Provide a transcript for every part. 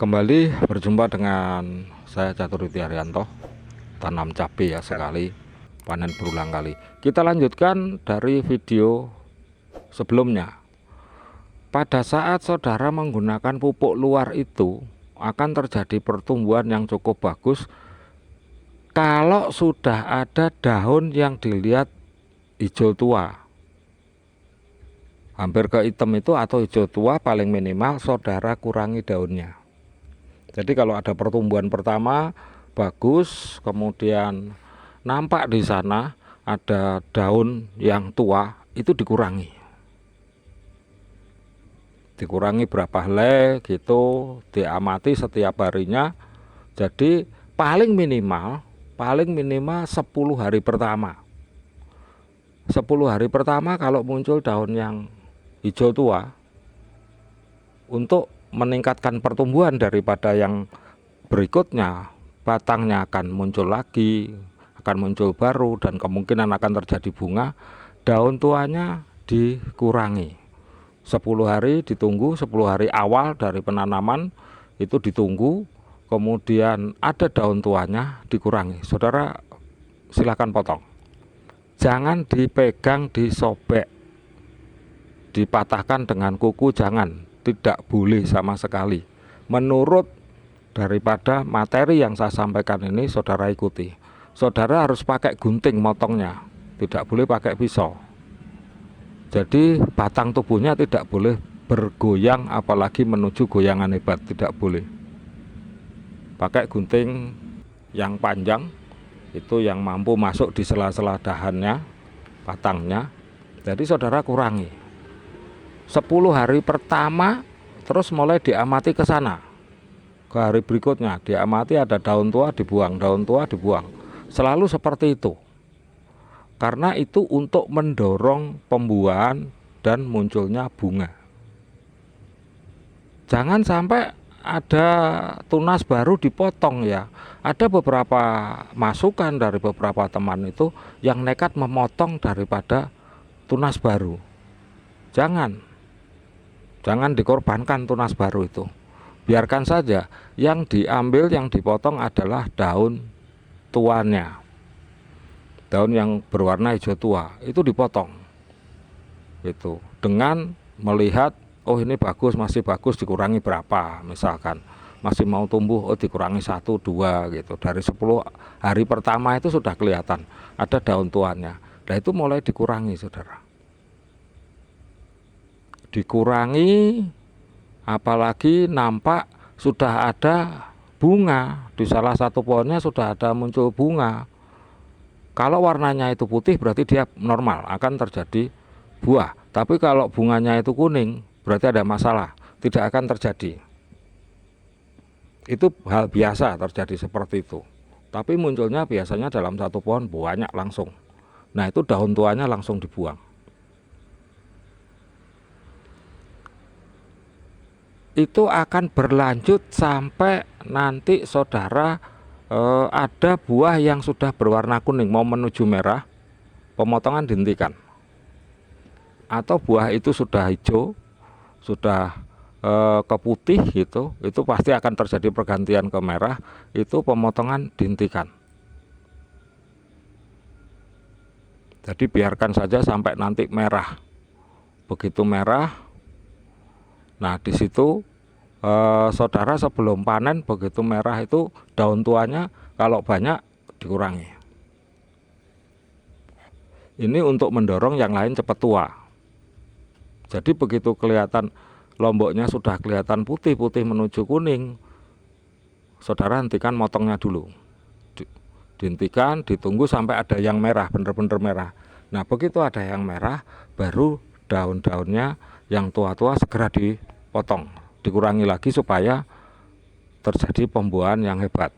Kembali berjumpa dengan saya Catur Haryanto. Tanam cabai ya sekali, panen berulang kali. Kita lanjutkan dari video sebelumnya. Pada saat saudara menggunakan pupuk luar itu akan terjadi pertumbuhan yang cukup bagus kalau sudah ada daun yang dilihat hijau tua, hampir ke hitam itu atau hijau tua, paling minimal saudara kurangi daunnya. Jadi kalau ada pertumbuhan pertama bagus, kemudian nampak di sana ada daun yang tua, itu dikurangi berapa helai gitu, diamati setiap harinya. Jadi paling minimal 10 hari pertama. 10 hari pertama kalau muncul daun yang hijau tua, untuk meningkatkan pertumbuhan daripada yang berikutnya, batangnya akan muncul lagi, akan muncul baru, dan kemungkinan akan terjadi bunga. Daun tuanya dikurangi 10 hari, ditunggu 10 hari awal dari penanaman itu ditunggu, kemudian ada daun tuanya dikurangi. Saudara silakan potong, jangan dipegang, disobek, dipatahkan dengan kuku, jangan, tidak boleh sama sekali. Menurut daripada materi yang saya sampaikan ini, saudara ikuti. Saudara harus pakai gunting motongnya, tidak boleh pakai pisau. Jadi batang tubuhnya tidak boleh bergoyang, apalagi menuju goyangan hebat, tidak boleh. Pakai gunting yang panjang, itu yang mampu masuk di sela-sela dahannya, batangnya. Jadi saudara kurangi 10 hari pertama, terus mulai diamati ke sana. Ke hari berikutnya diamati ada daun tua dibuang, daun tua dibuang. Selalu seperti itu. Karena itu untuk mendorong pembuahan dan munculnya bunga. Jangan sampai ada tunas baru dipotong ya. Ada beberapa masukan dari beberapa teman itu yang nekat memotong daripada tunas baru. Jangan dikorbankan tunas baru itu. Biarkan saja, yang diambil, yang dipotong adalah daun tuanya. Daun yang berwarna hijau tua itu dipotong. Itu dengan melihat, oh ini bagus, masih bagus, dikurangi berapa, misalkan masih mau tumbuh, oh dikurangi 1, 2 gitu. Dari 10 hari pertama itu sudah kelihatan ada daun tuanya. Nah itu mulai dikurangi, saudara. Dikurangi, apalagi nampak sudah ada bunga, di salah satu pohonnya sudah ada muncul bunga. Kalau warnanya itu putih berarti dia normal, akan terjadi buah. Tapi kalau bunganya itu kuning berarti ada masalah, tidak akan terjadi. Itu hal biasa terjadi seperti itu. Tapi munculnya biasanya dalam satu pohon banyak langsung. Nah itu daun tuanya langsung dibuang. Itu akan berlanjut sampai nanti saudara ada buah yang sudah berwarna kuning mau menuju merah, pemotongan dihentikan. Atau buah itu sudah hijau, sudah ke putih gitu, itu pasti akan terjadi pergantian ke merah, itu pemotongan dihentikan. Jadi biarkan saja sampai nanti merah. Begitu merah, nah di situ saudara sebelum panen, begitu merah itu daun tuanya kalau banyak dikurangi. Ini untuk mendorong yang lain cepat tua. Jadi begitu kelihatan lomboknya sudah kelihatan putih-putih menuju kuning, saudara hentikan motongnya dulu. Dihentikan, ditunggu sampai ada yang merah, benar-benar merah. Nah begitu ada yang merah, baru daun-daunnya yang tua-tua segera dipotong, dikurangi lagi supaya terjadi pembuahan yang hebat.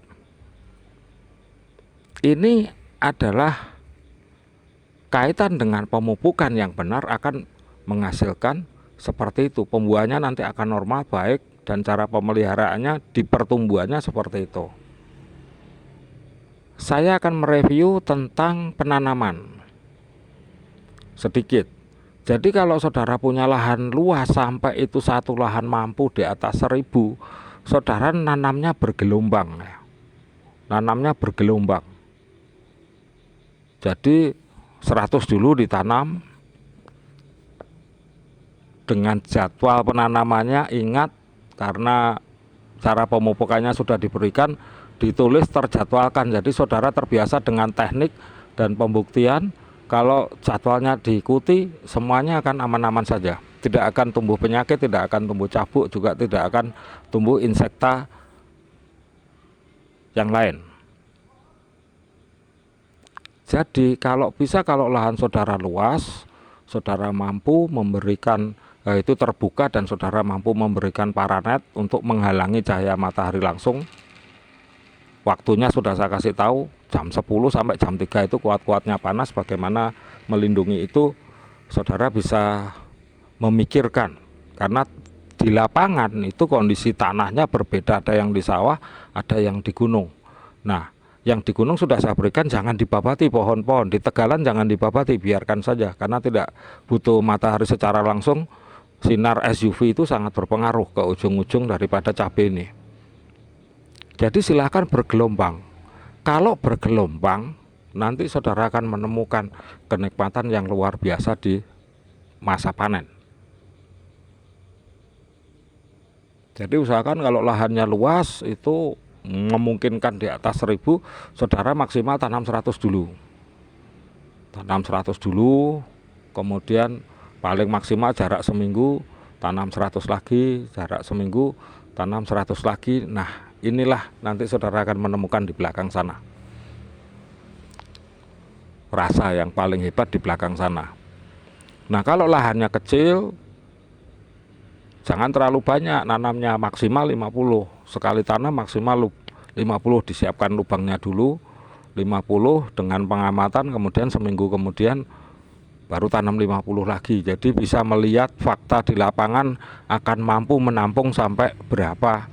Ini adalah kaitan dengan pemupukan yang benar akan menghasilkan seperti itu. Pembuahannya nanti akan normal, baik, dan cara pemeliharaannya di pertumbuhannya seperti itu. Saya akan mereview tentang penanaman sedikit. Jadi kalau saudara punya lahan luas sampai itu satu lahan mampu di atas 1000, saudara nanamnya bergelombang ya. Nanamnya bergelombang. Jadi 100 dulu ditanam. Dengan jadwal penanamannya ingat, karena cara pemupukannya sudah diberikan, ditulis, terjadwalkan. Jadi saudara terbiasa dengan teknik dan pembuktian. Kalau jadwalnya diikuti, semuanya akan aman-aman saja. Tidak akan tumbuh penyakit, tidak akan tumbuh cabuk, juga tidak akan tumbuh insekta yang lain. Jadi kalau bisa, kalau lahan saudara luas, saudara mampu memberikan itu terbuka, dan saudara mampu memberikan paranet untuk menghalangi cahaya matahari langsung. Waktunya sudah saya kasih tahu, jam 10 sampai jam 3 itu kuat-kuatnya panas. Bagaimana melindungi itu, saudara bisa memikirkan. Karena di lapangan itu kondisi tanahnya berbeda, ada yang di sawah, ada yang di gunung. Nah, yang di gunung sudah saya berikan, jangan dibabati pohon-pohon. Di tegalan jangan dibabati, biarkan saja, karena tidak butuh matahari secara langsung. Sinar SUV itu sangat berpengaruh ke ujung-ujung daripada cabai ini. Jadi silahkan bergelombang. Kalau bergelombang, nanti saudara akan menemukan kenikmatan yang luar biasa di masa panen. Jadi usahakan kalau lahannya luas, itu memungkinkan di atas 1000, saudara maksimal tanam 100 dulu. Tanam 100 dulu, kemudian paling maksimal jarak seminggu tanam 100 lagi, jarak seminggu tanam 100 lagi. Nah, inilah nanti saudara akan menemukan di belakang sana. Rasa yang paling hebat di belakang sana. Nah, kalau lahannya kecil, jangan terlalu banyak nanamnya, maksimal 50. Sekali tanam maksimal 50, disiapkan lubangnya dulu 50 dengan pengamatan, kemudian seminggu kemudian baru tanam 50 lagi. Jadi bisa melihat fakta di lapangan akan mampu menampung sampai berapa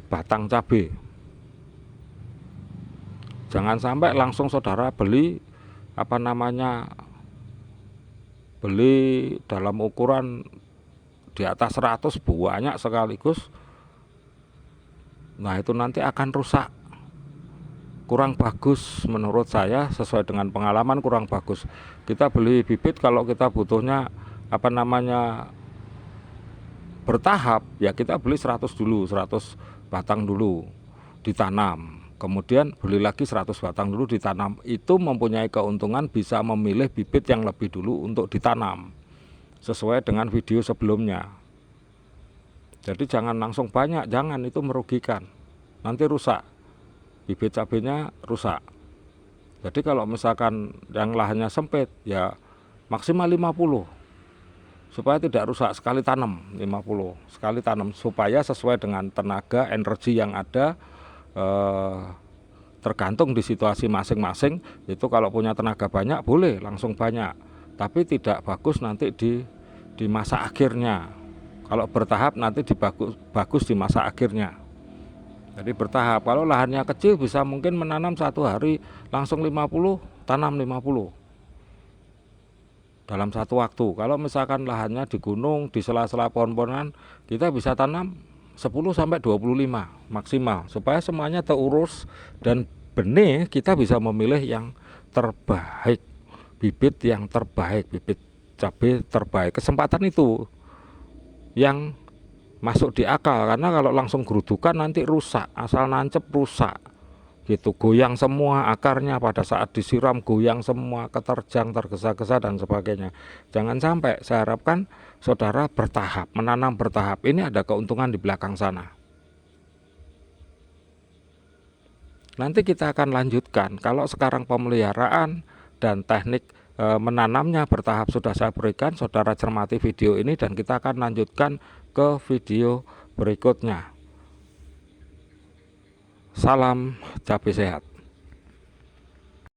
batang cabai. Jangan sampai langsung saudara beli beli dalam ukuran di atas 100 banyak sekaligus. Nah, itu nanti akan rusak, kurang bagus menurut saya, sesuai dengan pengalaman kurang bagus. Kita beli bibit kalau kita butuhnya bertahap, ya kita beli 100 dulu, 100 batang dulu ditanam, kemudian beli lagi 100 batang dulu ditanam. Itu mempunyai keuntungan, bisa memilih bibit yang lebih dulu untuk ditanam sesuai dengan video sebelumnya. Jadi jangan langsung banyak, jangan, itu merugikan, nanti rusak, bibit cabenya rusak. Jadi kalau misalkan yang lahannya sempit, ya maksimal 50 supaya tidak rusak. Sekali tanam 50, sekali tanam, supaya sesuai dengan tenaga energi yang ada. Tergantung di situasi masing-masing. Itu kalau punya tenaga banyak boleh langsung banyak, tapi tidak bagus nanti di masa akhirnya. Kalau bertahap nanti bagus di masa akhirnya. Jadi bertahap. Kalau lahannya kecil bisa mungkin menanam 1 hari langsung 50, tanam 50 dalam 1 waktu. Kalau misalkan lahannya di gunung, di sela-sela pohon-pohonan, kita bisa tanam 10 sampai 25 maksimal, supaya semuanya terurus dan benih kita bisa memilih yang terbaik, bibit yang terbaik, bibit cabai terbaik. Kesempatan itu yang masuk di akal, karena kalau langsung gerudukan nanti rusak, asal nancep rusak gitu, goyang semua akarnya pada saat disiram, goyang semua, keterjang, tergesa-gesa dan sebagainya. Jangan sampai. Saya harapkan saudara bertahap, menanam bertahap. Ini ada keuntungan di belakang sana. Nanti kita akan lanjutkan. Kalau sekarang pemeliharaan dan teknik menanamnya bertahap sudah saya berikan, saudara cermati video ini dan kita akan lanjutkan ke video berikutnya. Salam cabai sehat.